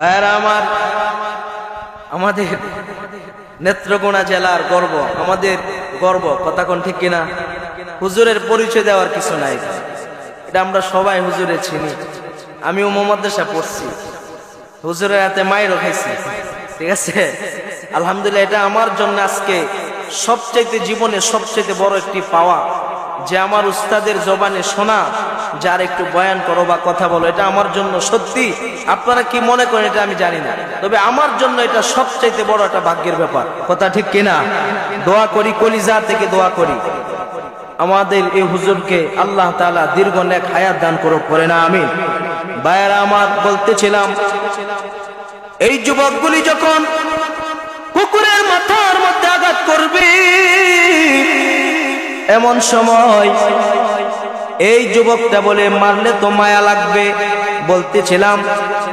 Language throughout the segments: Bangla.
ভাইরা আমার, আমাদের নেত্রকোনা জেলার গর্ব, আমাদের গর্ব, কথা কোন ঠিক কিনা? হুজুরের পরিচয় দেওয়ার কিছু নাই, এটা আমরা সবাই হুজুরে চিনি। আমিও মাদ্রাসা পড়ছি, হুজুরের হাতে মাইরও খাইছি, ঠিক আছে। আলহামদুলিল্লাহ, এটা আমার জন্য আজকে সবচেয়ে জীবনে সবচেয়ে বড় একটি পাওয়া যে আমার উস্তাদের জবানে শোনা, যার একটু বয়ান করো বা কথা বলো, এটা আমার জন্য সত্যি। আপনারা কি মনে করেন এটা আমি জানি না, তবে আমার জন্য এটা সবচেয়ে বড় একটা ভাগ্যের ব্যাপার, কথা ঠিক কিনা? দোয়া করি, কলিজা থেকে দোয়া করি আমাদের এই হুজুরকে আল্লাহ তাআলা দীর্ঘ নেক হায়াত দান করুক, করে না আমিন। ভাইরা আমার, বলতেছিলাম এই যুবকগুলি যখন কুকুরের মাথার মধ্যে আঘাত করবে, এমন সময় এই যুবকটা বলে মারলে তো মায়া লাগবে। বলতেছিলাম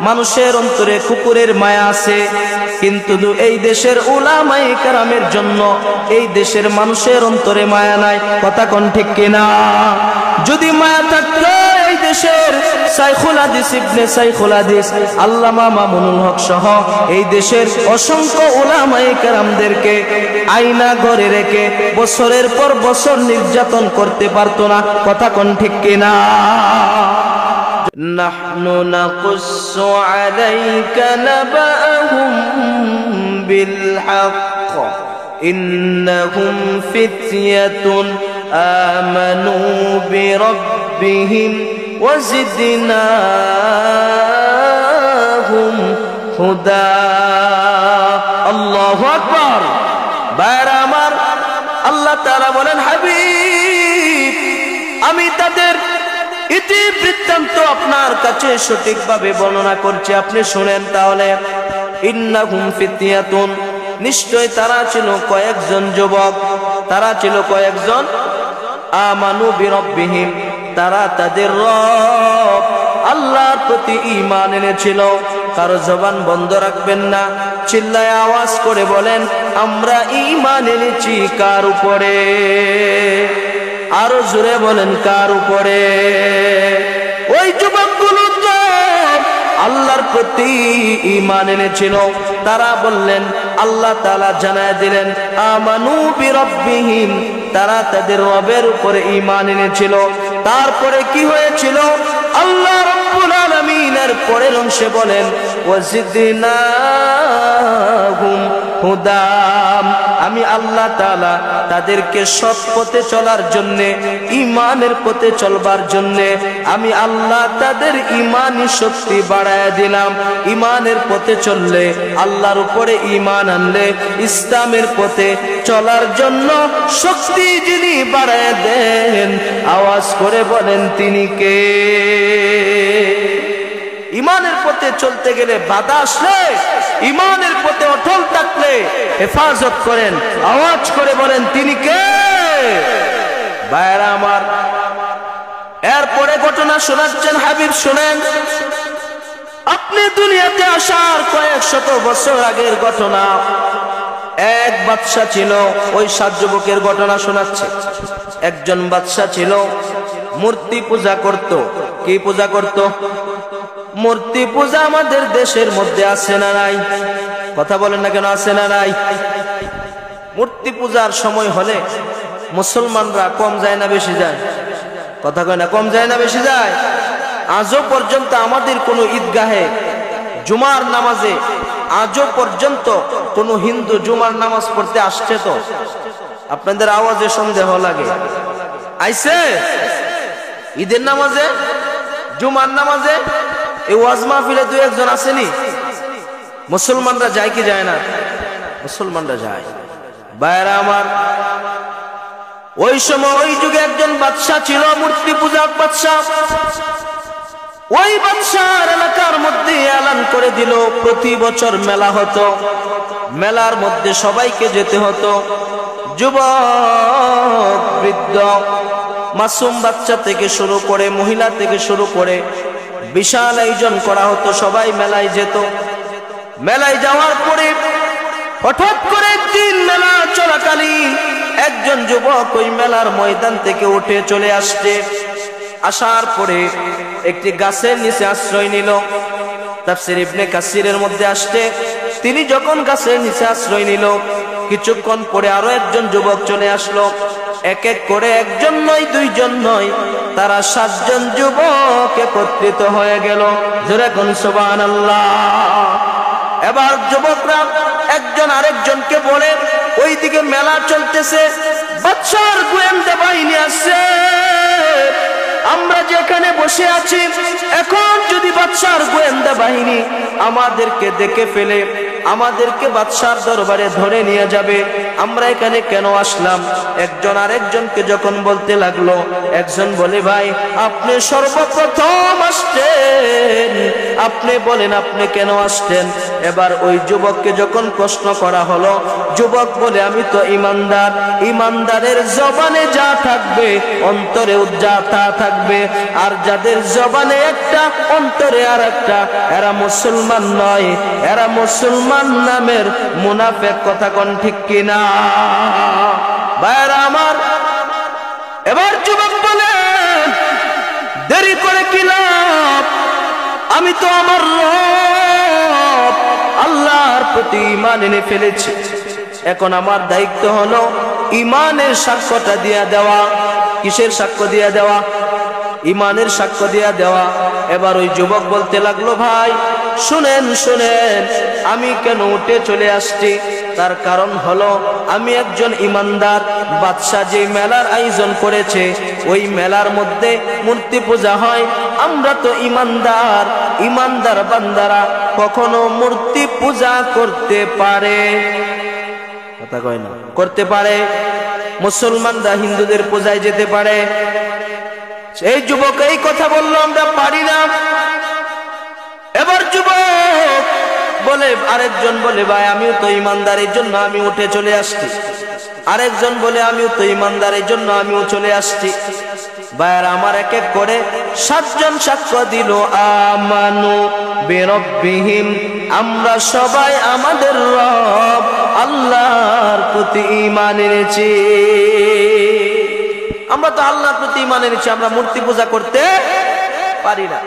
মানুষের অন্তরে কুকুরের মায়া আছে, কিন্তু এই দেশের উলামায়ে কেরামের জন্য এই দেশের মানুষের অন্তরে মায়া নাই, কথা কোন ঠিক কিনা? যদি মায়া থাকতো এই দেশের শাইখুল হাদিস ইবনে শাইখুল হাদিস আল্লামা মামুনুল হক সহ এই দেশের অসংখ্য উলামায়ে কেরামদেরকে আয়না ঘরে রেখে বছরের পর বছর নির্যাতন করতে পারতো না, কথা কোন ঠিক কিনা? নাহনু নাকুসু আলাইকা নাবাহুম বিল হক ইন্নাহুম ফিতয়াতুন আমানু বিরাব্বিহিম ওয়াজিদনাহুম হুদা। আল্লাহু আকবার। ভাইরা আমার, আল্লাহ তাআলা বলেন, হাবিব আমি তাদের ইতিবৃত্তান্ত আপনার কাছে সঠিকভাবে বর্ণনা করছি, আপনি শুনেন তাহলে। ইন্নাহুম ফিতয়াতুন, নিশ্চয় তারা ছিল কয়েকজন যুবক, তারা ছিল কয়েকজন, আমানু বিরাব্বিহিম, তারা তাদের রব আল্লাহর প্রতি ঈমান এনেছিল। কারো জবান বন্ধ রাখবেন না, চিল্লায় আওয়াজ করে বলেন আমরা ঈমান এনেছি কার উপরে? আরো জোরে বলেন কার উপরে? ওই যুবকগুলো তো আল্লাহর প্রতি ঈমান এনেছিল, তারা বললেন, আল্লাহ তাআলা জানায় দিলেন আমানু বিরাব্বিহিম, তারা তাদের রবের উপরে ঈমান এনেছিল। তারপরে কি হয়েছিল? আল্লাহ রাব্বুল আলামিনের পরের অংশে বলেন ওয়াজিদনাহুম হুদা, আমি আল্লাহ তাআলা তাদেরকে সৎ পথে চলার জন্য, ঈমানের পথে চলবার জন্য আমি আল্লাহ তাদের ঈমানি শক্তি বাড়ায় দিলাম। ঈমানের পথে চললে, আল্লাহর উপরে ঈমান আনলে, ইসলামের পথে চলার জন্য শক্তি যিনি বাড়ায় দেন, আওয়াজ করে বলেন তিনি কে? ঈমানের পথে চলতে গেলে বাধা আসলে, ঈমানের পথে অটল থাকলে হেফাজত করেন, আওয়াজ করে বলেন তিনি কে? ভাইরা আমার, এরপরে ঘটনা শোনাচ্ছেন হাবিব, শুনেন। আপনি দুনিয়াতে আসার কয়েক শত বছর আগের ঘটনা। এক বাদশা ছিল, ওই 7 যুবকের ঘটনা শোনাচ্ছে। একজন বাদশা ছিল, মূর্তি পূজা করত। কি পূজা করত? মূর্তি পূজা আমাদের দেশের মধ্যে আছে না নাই? কথা বলেন না কেন, আছে না নাই? মূর্তি পূজার সময় হলে মুসলমানরা কম যায় না বেশি যায়? কথা কয় না, কম যায় না বেশি যায়? আজও পর্যন্ত আমাদের কোনো ঈদগাহে জুমার নামাজে আজও পর্যন্ত কোনো হিন্দু জুমার নামাজ পড়তে আসছে? তো আপনাদের আওয়াজে সন্দেহ লাগে, আইছে? ঈদের নামাজে, জুমার নামাজে, এই ওয়াজ মাহফিলে 2-1 আসেনি? মুসলমানরা যায় কি যায় না? মুসলমানরা যায়। ভাইরা আমার, ওই সময় ওই যুগে একজন বাদশা ছিল, মূর্তি পূজার বাদশা। ওই বাদশার এলাকার মধ্যে এলান করে দিল প্রতি বছর মেলা হতো, মেলার মধ্যে সবাইকে যেতে হতো, যুবক বৃদ্ধ মাসুম বাচ্চা থেকে শুরু করে, মহিলা থেকে শুরু করে বিশাল আয়োজন করা হতো, সবাই মেলায় যেত। মেলায় যাওয়ার পরে হঠাৎ করে একদিন মেলা চলাকালীন একজন যুবক ওই মেলার ময়দান থেকে উঠে চলে আসছে। আসার পরে একটি গাছের নিচে আশ্রয় নিল। তাফসীর ইবনে কাসিরের মধ্যে আসছে, তিনি যখন গাছের নিচে আশ্রয় নিল, কিছুক্ষণ পরে আরো একজন যুবক চলে আসলো। এক এক করে একজন নয়, দুইজন নয়, তারা 7 জন যুবক একত্রিত হয়ে গেল। জোরে কোন সুবহানাল্লাহ। এবার যুবকরা একজন আরেকজনকে বলে, ওইদিকে মেলা চলতেছে, বাদশার গোয়েন্দা বাহিনী আসছে, আমরা যেখানে বসে আছি, এখন যদি বাদশার গোয়েন্দা বাহিনী আমাদেরকে দেখে ফেলে, আমাদেরকে বাদশার দরবারে ধরে নিয়ে যাবে, আমরা এখানে কেন আসলাম? একজন আরেকজনকে যখন বলতে লাগলো, একজন বলে, ভাই আপনি সর্বপ্রথম আসছেন, আপনি বলেন আপনি কেন আসছেন? এবার ওই যুবককে যখন প্রশ্ন করা হলো, যুবক বলে, আমি তো ইমানদার, ইমানদারের জবানে যা থাকবে অন্তরেও যা তা থাকবে, আর যাদের জবানে একটা অন্তরে আর একটা, এরা মুসলমান নয়, এরা মুসলমান নামের মুনাফিক। কথা কোন ঠিক কিনা ভাইরা আমার? এবার যুবক বলে, দেরি করে কি লাভ, আমি তো আমার রব আল্লাহর প্রতি ঈমান এনে ফেলেছি, এখন আমার দায়িত্ব হলো ঈমানের সাক্ষ্যটা দিয়া দেওয়া। কিসের সাক্ষ্য দিয়া দেওয়া? ঈমানের সাক্ষ্য দিয়া দেওয়া। এবার ওই যুবক বলতে লাগলো, ভাই শুনেন শুনেন, আমি কেন উঠে চলে আসছি, তার কারণ হলো আমি একজন ইমানদার। বাদশা যে মেলার আয়োজন করেছে, ওই মেলার মধ্যে মূর্তি পূজা হয়, আমরা তো ইমানদার, ইমানদার বান্দারা কখনো মূর্তি পূজা করতে পারে? কথা কয় না, করতে পারে। মুসলমানরা হিন্দুদের পূজায় যেতে পারে। এই যুবক এই কথা বললো, আমরা পারি না। এবার যুবক বলে, আরেকজন বলে, ভাই আমিও তো ইমানদার, এই জন্য আমি উঠে চলে আসছি। আরেকজন বলে, আমিও তো ইমানদার, এই জন্য আমিও চলে আসছি। ভাইয়ার আমার এক এক করে 7 জন সাক্ষ্য দিল, আমানু বিরব্বিহিম, আমরা সবাই আমাদের রব আল্লাহর প্রতি ঈমান এনেছি। আমরা তো আল্লাহর প্রতি ঈমান এনেছি, আমরা মূর্তি পূজা করতে পারি না।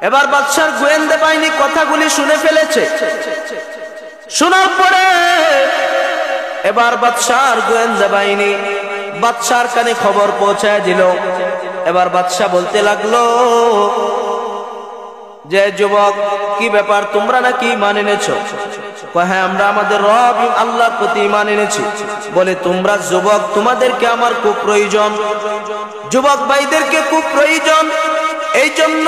এবার বাদশার গোয়েন্দা বাহিনী কথাগুলি শুনে ফেলেছে। শোনার পরে এবার বাদশার গোয়েন্দা বাহিনী বাদশার কানে খবর পৌঁছায় দিল। এবার বাদশা বলতে লাগলো, যে যুবক কি ব্যাপার, তোমরা নাকি ঈমান এনেছো? হ্যাঁ, আমরা আমাদের রব আল্লাহর প্রতি ঈমান এনেছি। বলে, তোমরা যুবক, তোমাদেরকে আমার খুব প্রয়োজন, যুবক ভাইদেরকে খুব প্রয়োজন। এই জন্য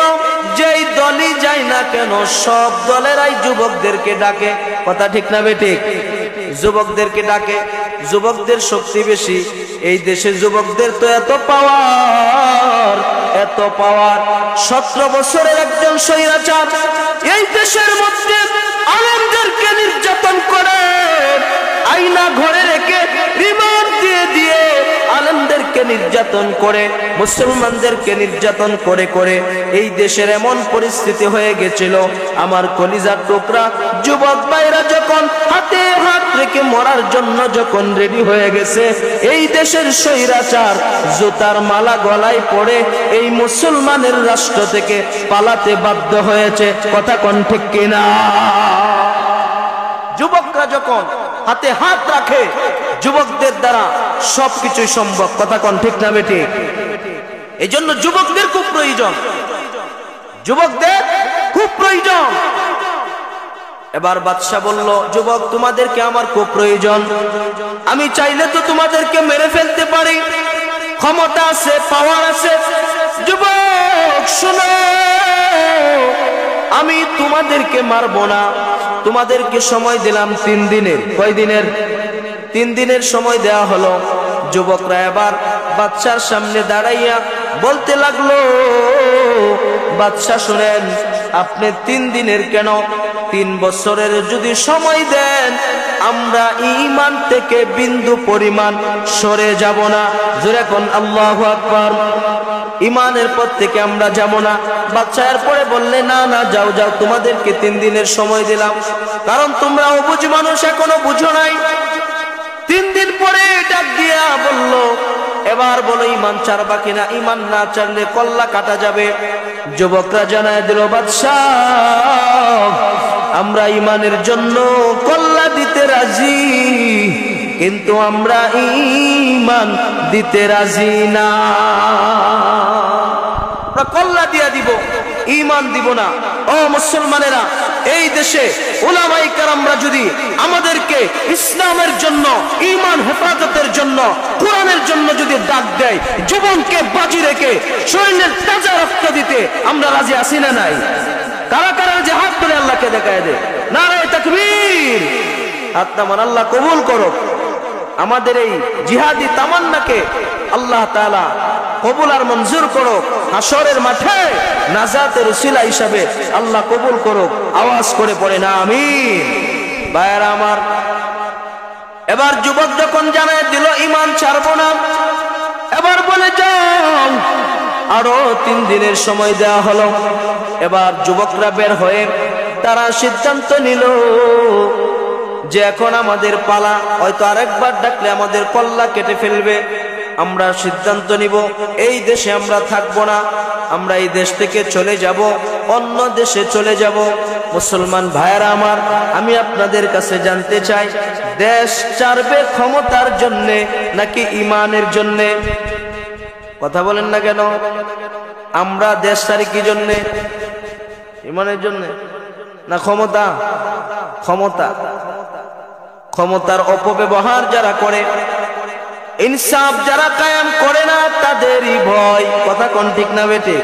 যেই দলই যায় না কেন, সব দলেরাই যুবকদেরকে ডাকে। কথা ঠিক না বেঠিক? যুবকদেরকে ডাকে, যুবকদের শক্তি বেশি। এই দেশে যুবকদের তো এত পাওয়ার, এত পাওয়ার। 17 বছরের একজন স্বৈরাচার এই দেশের মধ্যে আলেমদেরকে নির্যাতন করে, আয়না ঘরে রেখে রিমান্ড দিয়ে দিয়ে আলেমদেরকে নির্যাতন করে, মুসলমানদেরকে নির্যাতন করে করে এই দেশের এমন পরিস্থিতি হয়ে গেছিল। আমার কলিজার টুকরা যুবক ভাইরা যখন হাতে হাত রেখে মরার জন্য যখন রেডি হয়ে গেছে, এই দেশের স্বৈরাচার জুতার মালা গলায় পড়ে এই মুসলমানের রাষ্ট্র থেকে পালাতে বাধ্য হয়েছে। কথা কোন ঠিক কিনা? যুবকরা যখন হাতে হাত রাখে, যুবকদের দ্বারা সবকিছুই সম্ভব। কথা কোন ঠিক না বেটি? এই জন্য যুবকদের খুব প্রয়োজন, যুবকদের খুব প্রয়োজন। এবার বাদশা বলল, যুবক তোমাদেরকে আমার খুব প্রয়োজন, আমি চাইলে তো তোমাদেরকে মেরে ফেলতে পারি, ক্ষমতা আছে, পাওয়ার আছে। যুবক শোনো, আমি তোমাদেরকে মারবো না, তোমাদেরকে সময় দিলাম 3 দিনের। কয় দিনের? 3 দিনের সময় দেয়া হলো। যুবকরা এবার বাদশার সামনে দাঁড়াইয়া বলতে লাগলো, বাদশা শুনেন, আপনি 3 দিনের কেন, 3 বছরের যদি সময় দেন, আমরা ঈমান থেকে বিন্দু পরিমাণ সরে যাব না। জোরে কোন আল্লাহু আকবার। ঈমানের পথ থেকে আমরা যাব না। বাদশা এরপরে বললে, না না, যাও যাও, তোমাদেরকে 3 দিনের সময় দিলাম, কারণ তোমরা অবুঝ মানুষ, এখনো বুঝো নাই। 3 দিন পরে ডাক দিয়া বলল, এবার বলো ঈমান ছাড়বা কিনা? ঈমান না ছাড়লে কল্লা কাটা যাবে। যুবকরা জানায় দিল, বাদশাহ আমরা ঈমানের জন্য কল্লা দিতে রাজি, কিন্তু আমরা ঈমান দিতে রাজি না। আমরা কল্লা দিয়া দিব, ঈমান দিব না। ও মুসলমানেরা, এই দেশে উলামায়ে কেরামরা যদি আমাদেরকে ইসলামের জন্য, ঈমান হেফাজতের জন্য, কোরআনের জন্য যদি ডাক দেয়, জীবনকে বাজি রেখে শরীরের তাজা রক্ত দিতে আমরা রাজি আছি না নাই? কারা কারা যে হাত ধরে আল্লাহকে দেখায় দেয় নারায়ে তাকবীর। হাত নামান, আল্লাহ কবুল করুক। আমাদের এই জিহাদি তামান্নাকে আল্লাহ তাআলা কবুল আর মঞ্জুর করুক। হাসরের মাঠে নাজাতের উসিলা হিসাবে আল্লাহ কবুল করুক। আওয়াজ করে পড়ে না আমিন। ভাইরা আমার, এবার যুবক যখন জানায় দিল ঈমান ছাড়বো না, এবার বলে যাও, আরো 3 দিনের সময় দেওয়া হলো। এবার যুবকরা বের হয়ে তারা সিদ্ধান্ত নিল যে এখন আমাদের পালা, হয়তো আরেকবার ডাকলে আমাদের কল্লা কেটে ফেলবে। আমরা সিদ্ধান্ত নিব এই দেশে আমরা থাকবো না, আমরা এই দেশ থেকে চলে যাব, অন্য দেশে চলে যাব। মুসলমান ভাইয়েরা আমার, আমি আপনাদের কাছে জানতে চাই, দেশ ছাড়বে ক্ষমতার জন্যে নাকি ঈমানের জন্যে? কথা বলেন না কেন? আমরা দেশ ছাড়ি কি জন্যে? ঈমানের জন্যে না ক্ষমতা? ক্ষমতার অপব্যবহার যারা করে, ইনসাফ যারা কায়েম করে না, তাদেরই ভয়। কথা কোন ঠিক না বেটে?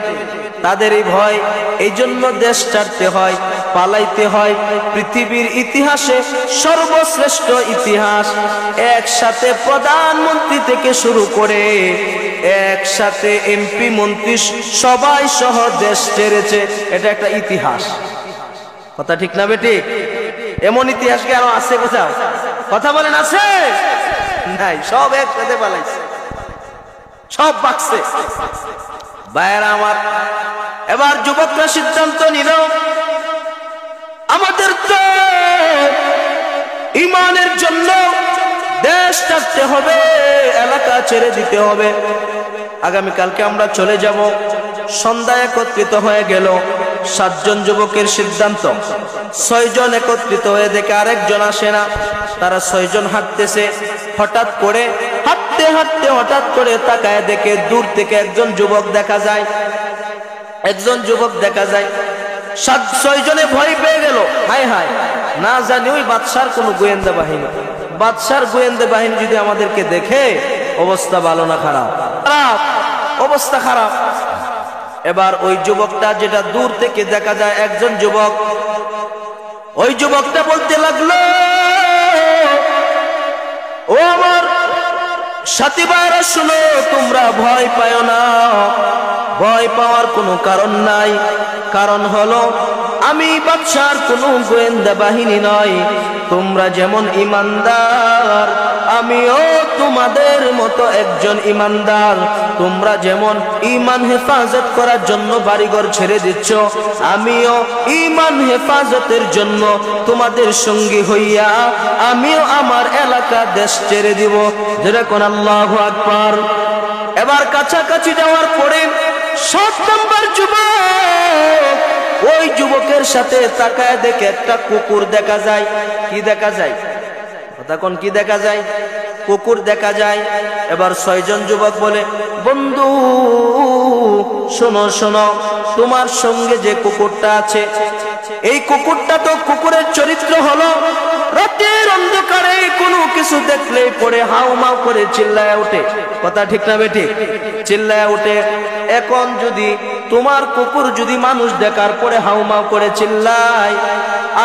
তাদেরই ভয়। এই জন্য দেশ ছাড়তে হয়, পালাইতে হয়। পৃথিবীর ইতিহাসে সর্বশ্রেষ্ঠ ইতিহাস, একসাথে প্রধানমন্ত্রী থেকে শুরু করে একসাথে এমপি মন্ত্রী সবাই সহ দেশ ছেড়েছে। এটা একটা ইতিহাস। কথা ঠিক না বেটে? এমন ইতিহাস কি আরো আছে কোথাও? কথা বলেন, আছে? নাই, সব একসাথে পালাইছে, সব বাকছে। ভাইয়েরা আমার, এবার যুবকরা সিদ্ধান্ত নিল, আমাদের তো ঈমানের জন্য দেশ ছাড়তে হবে, এলাকা ছেড়ে দিতে হবে। আগামীকালকে আমরা চলে যাব। সন্ধ্যা একত্রিত হয়ে গেল। 7 জন যুবকের সিদ্ধান্ত। 6 জন একত্রিত হয়ে দেখে আরেকজন আসে না। তারা 6 জন হাঁটতেছে। হঠাৎ করে হাঁটতে হাঁটতে হঠাৎ করে তাকায় দেখে দূর থেকে একজন যুবক দেখা যায়। 6 জনে ভয় পেয়ে গেল। হায় হায়, না জানি ওই বাদশার কোন গোয়েন্দা বাহিনী। বাদশার গোয়েন্দা বাহিনী যদি আমাদেরকে দেখে, অবস্থা ভালো না খারাপ? খারাপ, অবস্থা খারাপ। এবার ওই যুবকটা, যেটা দূর থেকে দেখা যায় একজন যুবক, ওই যুবকটা বলতে লাগলো, ও আমার সাথী ভাইরা শুনো, তোমরা ভয় পাও না, ভয় পাওয়ার কোনো কারণ নাই। কারণ হলো আমি বাদশার কোনো গোয়েন্দা বাহিনী নয়। তোমরা যেমন ইমানদার, আমিও তোমাদের মতো একজন ইমানদার। তোমরা যেমন ঈমান হেফাজত করার জন্য বাড়িঘর ছেড়ে দিচ্ছ, আমিও ঈমান হেফাজতের জন্য তোমাদের সঙ্গী হইয়া আমিও আমার এলাকা দেশ ছেড়ে দিব। যেরকম আল্লাহু আকবার। এবার কাছাকাছি যাওয়ার পরে 7 নম্বর যুবক ওই যুবকের সাথে তাকায় দেখে একটা কুকুর দেখা যায়। কি দেখা যায়? তখন কি দেখা যায়? কুকুর দেখা যায়। এবার 6 জন যুবক বলে, বন্ধু শোনো শোনো, তোমার সঙ্গে যে কুকুরটা আছে, এই কুকুরটা তো, কুকুরের চরিত্র হলো রাতের অন্ধকারে কোনো কিছু দেখলেই পড়ে হাউমাউ করে চিল্লায় ওঠে। কথা ঠিক না বেঠিক? চিল্লায় ওঠে। এখন যদি তোমার কুকুর যদি মানুষ দেখার পরে হাউমাউ করে চিল্লায়,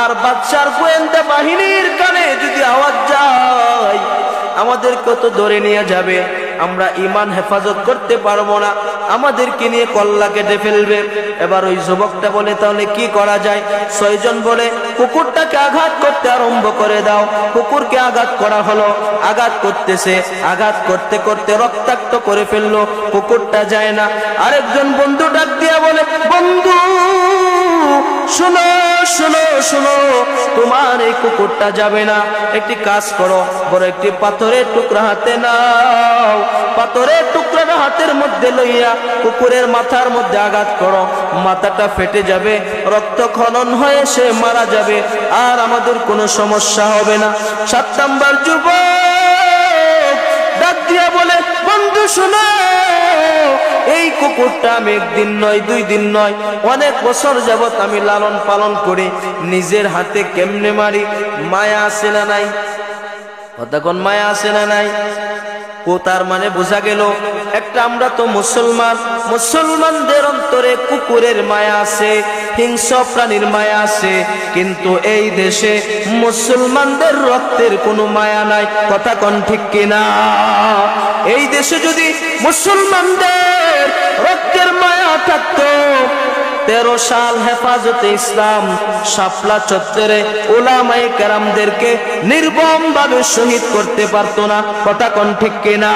আর বাদশার গোয়েন্দা বাহিনীর কানে যদি আওয়াজ যায়, আমাদেরকে তো ধরে নিয়ে যাবে, আমরা ঈমান হেফাজত করতে পারবো না, আমাদেরকে নিয়ে কল্লা কেটে ফেলবে। এবার ওই যুবকটা বলে, তাহলে কি করা যায়? 6 জন বলে, কুকুরটাকে আঘাত করতে আরম্ভ করে দাও। কুকুরকে আঘাত করা হলো। আঘাত করতেছে, আঘাত করতে করতে রক্তাক্ত করে ফেললো। কুকুরটা যায় না। আরেকজন বন্ধু ডাক দিয়া বলে, বন্ধু শোনো শোনো শোনো, তোমার এই কুকুরটা যাবে না। একটি কাজ করো, বড় একটি পাথরের টুকরা হাতে নাও, পাথরের টুকরাটা হাতের মধ্যে লইয়া কুকুরের মাথার মধ্যে আঘাত করো, মাথাটা ফেটে যাবে, রক্ত খনন হয়ে সে মারা যাবে, আর আমাদের কোনো সমস্যা হবে না। 7 নাম্বার যুবক ডাক দিয়া বলে, বন্ধু শোনো, এই কুকুরটা আমি একদিন নয় 2 দিন নয় অনেক বছর যাবত আমি লালন পালন করি, নিজের হাতে কেমনে মারি, মায়া আছে না নাই? কতক্ষণ মায়া আছে না নাই? ও তার মানে বোঝা গেল একটা, আমরা তো মুসলমান, মুসলমানদের অন্তরে কুকুরের মায়া আছে, হিংস্র প্রাণীর মায়া আছে, কিন্তু এই দেশে মুসলমানদের রক্তের কোনো মায়া নাই। কথা কোন ঠিক কিনা? এই দেশে যদি মুসলমানদের রক্তের মায়া থাকতো, 13 সাল হেফাজতে ইসলাম শাপলা চত্বরে উলামায়ে কেরামদেরকে নির্মম ভাবে শহীদ করতে পারতো না। কথা কোন ঠিক কিনা?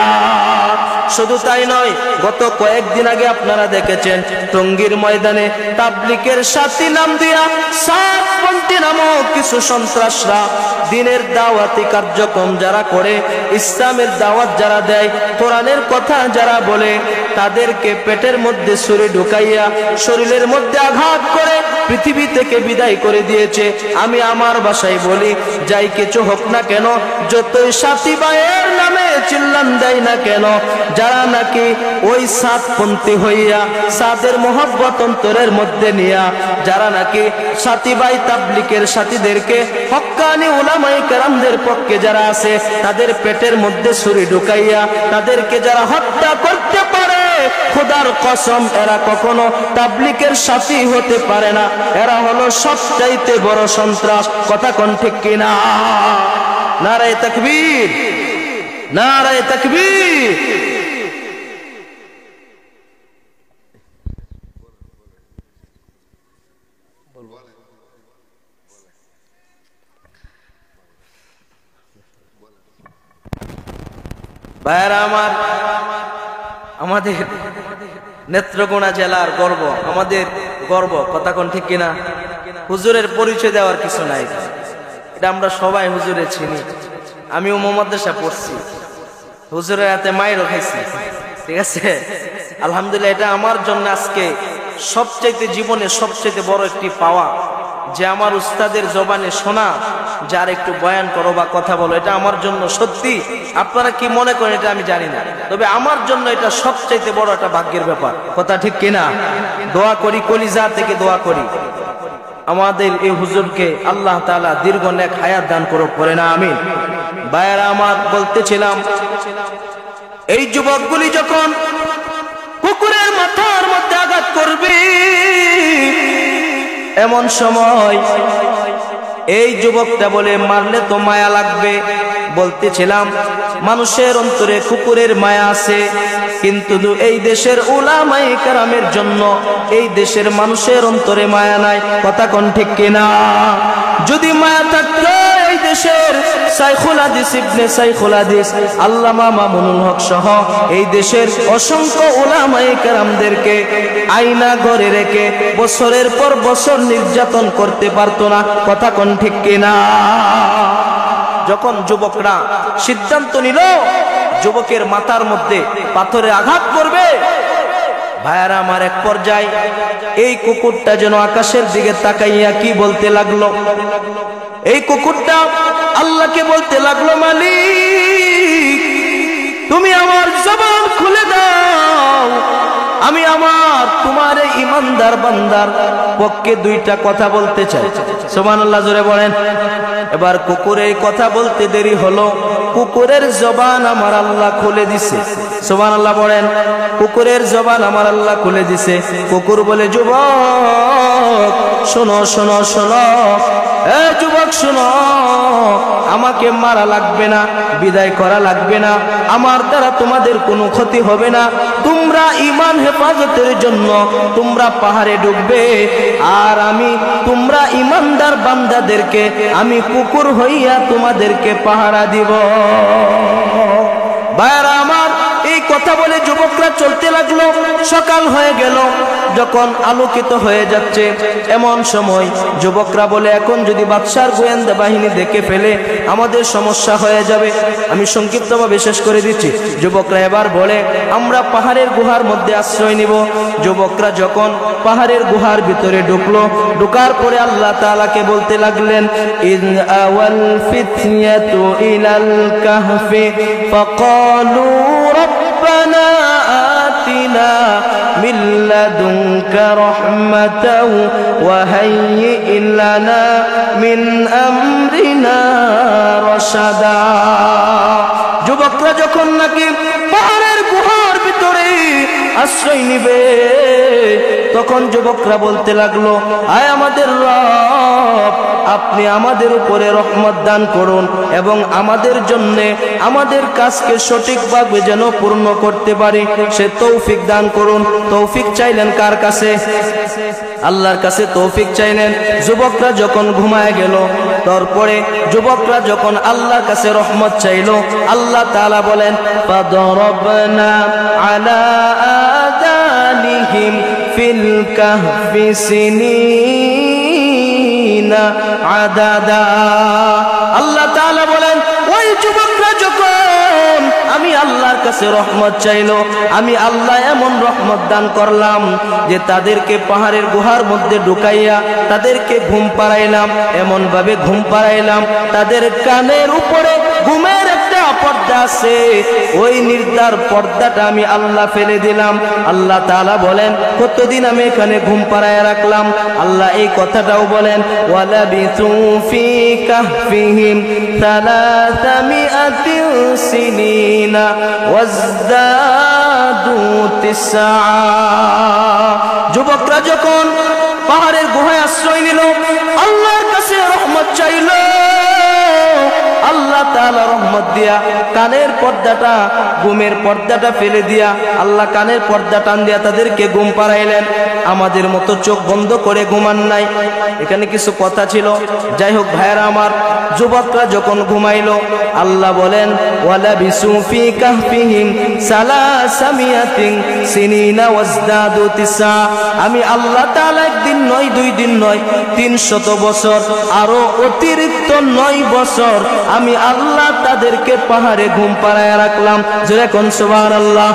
শুধু তাই নয়, গত কয়েকদিন আগে আপনারা দেখেছেন টঙ্গীর ময়দানে তাবলীগের সাথী নাম দিয়া সাতপন্থী নামক কিছু সন্ত্রাসরা দিনের দাওয়াতি কার্যক্রম যারা করে, ইসলামের দাওয়াত যারা দেয়, কোরআনের কথা যারা বলে, তাদেরকে পেটের মধ্যে ছুরি ঢুকাইয়া শরীরের মধ্যে আঘাত করে পৃথিবী থেকে বিদায় করে দিয়েছে। আমি আমার ভাষায় বলি, যাই কিছু হোক না কেন, যতই সাথী ভাইয়ের নামে চিল্লান দেয় না কেন, যারা নাকি ওই সাতপন্থী হইয়া সাদের মহব্বত অন্তরের মধ্যে নিয়া, যারা নাকি সাথী ভাই তাবলীগের সাথীদেরকে হক্কানি উলামায়ে কেরামদের পক্ষে যারা আছে, তাদের পেটের মধ্যে ছুরি ঢুকাইয়া তাদেরকে যারা হত্যা করতে পারে, খোদার কসম এরা কখনো তাবলীগের সাথী হতে পারে না। এরা হলো সবচাইতে বড় সন্ত্রাস। কথা কোন ঠিক কিনা? নারায়ে তাকবীর, নারায়ে তাকবীর। ভাইরা আমার, আমাদের নেত্রকোনা জেলার গর্ব, আমাদের গর্ব। কথা কোন ঠিক কিনা? হুজুরের পরিচয় দেওয়ার কিছু নাই, এটা আমরা সবাই হুজুরে চিনি। আমিও মাদ্রাসা পড়ছি, হুজুরের হাতে মাইরও খাইছি, ঠিক আছে? আলহামদুলিল্লাহ, এটা আমার জন্য আজকে সবচাইতে জীবনে সবচাইতে বড় একটি পাওয়া, যে আমার উস্তাদের জবানে শোনা, যার একটু বয়ান করো বা কথা বলো, এটা আমার জন্য সত্যি। আপনারা কি মনে করেন এটা আমি জানি না, তবে আমার জন্য এটা সবচাইতে বড় একটা ভাগ্যের ব্যাপার। কথা ঠিক কিনা? দোয়া করি, কলিজা থেকে দোয়া করি, আমাদের এই হুজুরকে আল্লাহ তাআলা দীর্ঘ নেক হায়াত দান করুক, করে না আমিন। ভাইরা আমার, বলতেছিলাম, এই যুবকগুলি যখন কুকুরের মাথার মধ্যে আঘাত করবে, এমন সময় এই যুবকটা বলে, মারলে তো মায়া লাগবে। বলতেছিলাম, মানুষের অন্তরে কুকুরের মায়া আছে, কিন্তু এই দেশের উলামায়ে কেরামের জন্য এই দেশের মানুষের অন্তরে মায়া নাই। কথা কোন ঠিক কিনা? যদি মায়া থাকতো, এই দেশের শাইখুল হাদিস ইবনে শাইখুল হাদিস আল্লামা মামুনুল হক সহ এই দেশের অসংখ্য উলামায়ে কেরামদেরকে আয়না ঘরে রেখে বছরের পর বছর নির্যাতন করতে পারতো না। কথা কোন ঠিক কিনা? যখন যুবকরা সিদ্ধান্ত নিল যুবকের মাথার মধ্যে পাথরে আঘাত করবে, ভাইয়ারা আমার, এক পর্যায়ে এই কুকুরটা যেন আকাশের দিকে তাকাইয়া কি বলতে লাগলো? এই কুকুরটা আল্লাহকে বলতে লাগলো, মালিক তুমি আমার জবান খুলে দাও, আমি আমার তোমার ইমানদার বান্দার পক্ষে 2টা কথা বলতে চাই। সুবহানাল্লাহ, জোরে বলেন। এবার কুকুরের কথা বলতে দেরি হলো, কুকুরের জবান আমার আল্লাহ খুলে দিছে। সুবহানাল্লাহ বলেন। কুকুরের জবান আমার আল্লাহ খুলে দিছে। কুকুর বলে, যুবক শোনো শোনো শোনো, এ যুবক শোনো, আমাকে মারা লাগবে না, বিদায় করা লাগবে না, আমার দ্বারা তোমাদের কোনো ক্ষতি হবে না। তোমরা ঈমান হেফাজতের জন্য তোমরা পাহাড়ে ঢুকবে, আর আমি তোমরা ঈমানদার বান্দাদেরকে আমি কুকুর হইয়া তোমাদেরকে পাহারা দিব। ভাইরা আমার, এই কথা বলে যুবকরা চলতে লাগলো। সকাল হয়ে গেল, যখন আলোকিত হয়ে যাচ্ছে এমন সময় যুবকরা বলে, এখন যদি বাদশার গোয়েন্দা বাহিনী দেখে ফেলে আমাদের সমস্যা হয়ে যাবে। আমি সংক্ষিপ্তভাবে শেষ করে দিচ্ছি। যুবকরা এবার বলে, আমরা পাহাড়ের গুহার মধ্যে আশ্রয় নিব। যুবকরা যখন পাহাড়ের গুহার ভিতরে ঢুকলো, ঢুকার পরে আল্লাহ তাআলাকে বলতে লাগলেন, ইন আওয়াল ফিতয়াতু ইলাল কাহফি ফাকালু রব্বানা আতিনা মিন লাদুনকা রাহমাতাও ওয়া হাইয়্যি লানা মিন আমরিনা রাশাদা। যুবকরা যখন নাকি পাহাড়ের গুহার ভিতরে আশ্রয় নিবে, তখন যুবকরা বলতে লাগলো, আয় আমাদের রব, আপনি আমাদের উপরে রহমত দান করুন এবং আমাদের জন্য আমাদের কাজকে সঠিকভাবে যেন পূর্ণ করতে পারি সে তৌফিক দান করুন। তৌফিক চাইলেন কার কাছে? আল্লাহর কাছে তৌফিক চাইলেন। যুবকরা যখন ঘুমায় গেল, তারপরে যুবকরা যখন আল্লাহর কাছে রহমত চাইলো, আল্লাহ তাআলা বলেন, ফাদরাবনা আলা আযানিহিম ফিল কাহফি সিনিনা আদাদা। আল্লাহ তাআলা বলেন, ওই যুবকরা যখন আমি আল্লাহর কাছে রহমত চাইলো, আমি আল্লাহ এমন রহমত দান করলাম যে তাদেরকে পাহাড়ের গুহার মধ্যে ঢুকাইয়া তাদেরকে ঘুম পাড়াইলাম। এমন ভাবে ঘুম পাড়াইলাম, তাদের কানের উপরে ঘুমের একটা পর্দা আছে, ওই নির্দার পর্দাটা আমি আল্লাহ ফেলে দিলাম। আল্লাহ তাআলা বলেন, কতদিন আমি এখানে ঘুম পাড়াইয়া রাখলাম। আল্লাহ এই কথাটাও বলেন, ওয়ালাবিথু ফি কাহফিহিম সালাসামিআতিন সিনিনা ওয়াজদাদু তিসআ। যুবকরা যখন পাহাড়ের গুহায় আশ্রয় নিল, আল্লাহর কাছে রহমত চাইল, আল্লাহ তাআলা রহমত দিয়া কানের পর্দাটা, ঘুমের পর্দাটা ফেলে দিয়া আল্লাহ কানের পর্দা টান দিয়া তাদেরকে ঘুম পাড়াইলেন। আমাদের মতো চোখ বন্ধ করে ঘুমান নাই। এখানে কিছু কথা ছিল, যাই হোক ভাইরা আমার, যুবকরা যখন ঘুমাইলো, আল্লাহ বলেন, ওয়ালাবিসু ফি কাহফিহিম সালাসামিয়াতিন সিনিনা ওয়াজদাদু তিসআ। আমি আল্লাহ তাআলা একদিন নয়, 2 দিন নয়, 300 বছর আরো অতিরিক্ত 9 বছর আমি আল্লাহ তাদেরকে পাহাড়ে ঘুম পাড়ায় রাখলাম। জোরে কোন সুবহানাল্লাহ।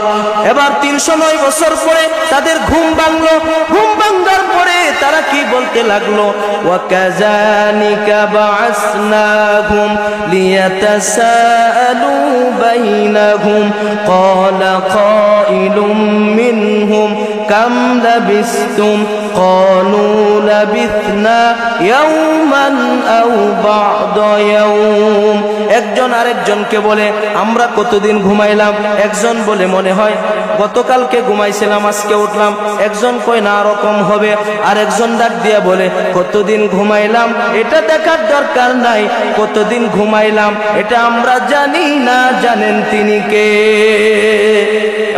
এবার 309 বছর পরে তাদের ঘুম ভাঙলো। ঘুম ভাঙার পরে তারা কি বলতে লাগলো, ওয়া কাযানিকা বা'আসনাহুম লিয়াতাসাআলু বাইনাহুম ক্বালা কাইলুম মিনহুম কাম লাবিসতুম ক্বালু লাবিসনা ইয়াওমান আও বা'দা ইয়াওম। একজন আরেকজনকে বলে, আমরা কতদিন ঘুমাইলাম? একজন বলে, মনে হয় গতকালকে ঘুমাইছিলাম, আজকে উঠলাম। একজন কয় না, রকম হবে। আর একজন ডাক দিয়া বলে, কতদিন ঘুমাইলাম এটা দেখার দরকার নাই, কতদিন ঘুমাইলাম এটা আমরা জানি না, জানেন তিনি কে।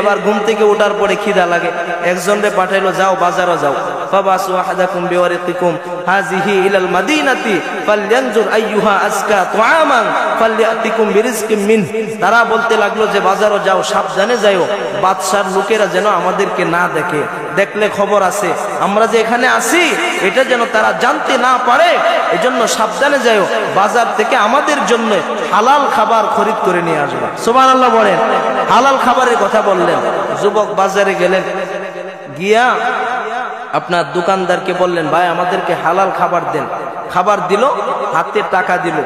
এবার ঘুম থেকে ওঠার পরে খিদা লাগে, একজনরে পাঠাইলো, যাও বাজারে যাও, ফাবাসু আহাদাকুম বিওয়ারিকুম হাযিহি ইলাল মাদিনাতি ফালয়ানজুর আইয়ুহা আজকা তুআমান ফালয়াতিকুম বিরিজকিম মিন। তারা বলতে লাগলো যে বাজারে যাও, সাবধানে যাও, বাদশার লোকেরা যেন আমাদেরকে না দেখে, দেখলে খবর আছে আমরা যে এখানে আছি এটা যেন তারা জানতে না পারে, এজন্য সাবধানে যাও, বাজার থেকে আমাদের জন্য হালাল খাবার খরিদ করে নিয়ে আসবা। সুবহানাল্লাহ বলেন। হালাল খাবারের কথা বললেন। যুবক বাজারে গেলেন, গিয়া আপনার দোকানদারকে বললেন, ভাই আমাদেরকে হালাল খাবার দেন। খাবার দিল, হাতে টাকা দিল।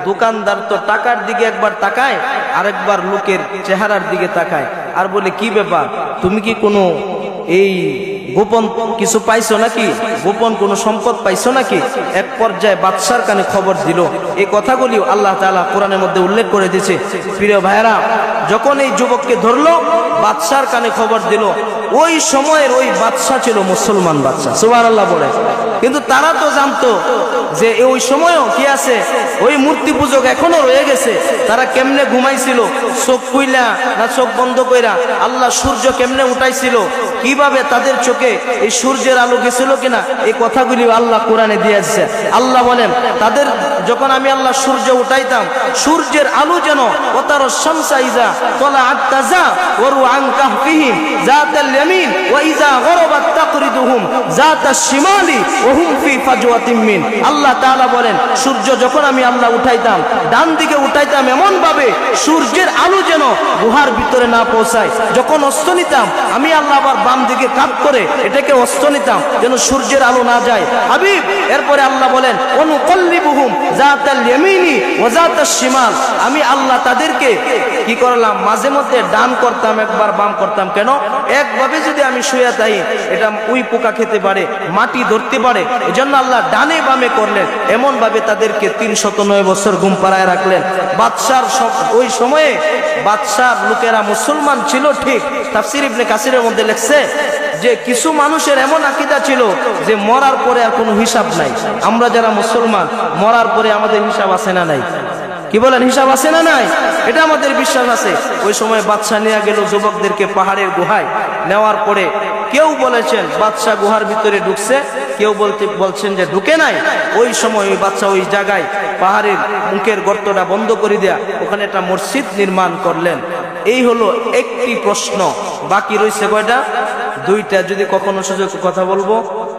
দোকানদার তো টাকার দিকে একবার তাকায়, আরেকবার লোকের চেহারার দিকে তাকায়, আর বলে, কি ব্যাপার, তুমি কি কোনো এই গোপন কিছু পাইছো নাকি, গোপন কোনো সম্পদ পাইছো নাকি? এক পর্যায়ে বাদশার কানে খবর দিল। এই কথাগুলি আল্লাহ তাআলা কোরআনের মধ্যে উল্লেখ করে দিয়েছে। প্রিয় ভাইরা, যখন এই যুবককে ধরলো, বাদশার কানে খবর দিল। ওই সময়ের ওই বাদশা ছিল মুসলমান বাদশা। সুবহানাল্লাহ বলে। কিন্তু তারা তো জানতো যে ওই সময়ও কি আছে, ওই মূর্তি পূজক এখনো রয়ে গেছে। তারা কেমনে ঘুমাইছিল, চোখ খুইলা না চোখ বন্ধ কইরা, আল্লাহ সূর্য কেমনে উঠাইছিল, কিভাবে তাদের চোখে এই সূর্যের আলো গেছিল কিনা, এই কথাগুলি আল্লাহ কোরআনে দিয়েছে। আল্লাহ বলেন তাদের যখন আমি আল্লাহ সূর্য উঠাইতাম, সূর্যের আলো যেন ওয়াতারা শামসা ইযা তালাআত তাজা ওয়ারু আন কাহফিহিম যাতাল ইয়ামিন ওয়া ইযা গরাবাত তাকরিদুহুম যাতাশ শিমালি ওয়া হুম ফি ফাজওয়াতিন মিন। আল্লাহ তাআলা বলেন সূর্য যখন আমি আল্লাহ উঠাইতাম, ডান দিকে উঠাইতাম এমন ভাবে সূর্যের আলো যেন গুহার ভিতরে না পৌঁছায়। যখন অস্ত নিতাম আমি আল্লাহ আবার বাম দিকে কাত করে এটাকে অস্ত নিতাম যেন সূর্যের আলো না যায়। হাবিব এরপরে আল্লাহ বলেন অনুকল্লিবুহুম যাতাল ইয়ামিনি ওয়া যাতাশ শিমাল। আমি আল্লাহ তাদেরকে কি করলাম, মাঝে মধ্যে ডান করতাম, একবার বাম করতাম। কেন? একভাবে যদি আমি শুয়ে থাকি এটা উই পোকা খেতে পারে, মাটি ধরতে পারে, এজন্য আল্লাহ ডানে বামে করলেন। এমন ভাবে তাদেরকে 309 বছর ঘুম পাড়ায় রাখলেন। বাদশার ওই সময়ে বাদশার লোকেরা মুসলমান ছিল ঠিক, তাফসীর ইবনে কাসিরের মধ্যে লেখছে যে কিছু মানুষের এমন আকীদা ছিল যে মরার পরে আর কোনো হিসাব নাই। আমরা যারা মুসলমান মরার পরে আমাদের হিসাব আছে না নাই? কি বলেন, হিসাব আছে না নাই? এটা আমাদের বিশ্বাস আছে। ওই সময় বাদশা নিয়ে গেল যুবকদেরকে পাহাড়ের গুহায়। নেওয়ার পরে কেউ বলেছেন বাদশা গুহার ভিতরে ঢুকছে, কেউ বলছেন যে ঢুকে নাই। ওই সময় ওই বাদশা ওই জায়গায় পাহাড়ের মুখের গর্তটা বন্ধ করে দেয়া ওখানে একটা মসজিদ নির্মাণ করলেন। এই হলো একটি প্রশ্ন, বাকি রয়েছে কয়টা? 2টা। যদি কখনো সুযোগ কথা বলবো,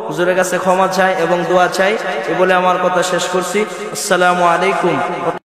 হুজুরের কাছে ক্ষমা চাই এবং দোয়া চাই। এ বলে আমার কথা শেষ করছি। আসসালামু আলাইকুম।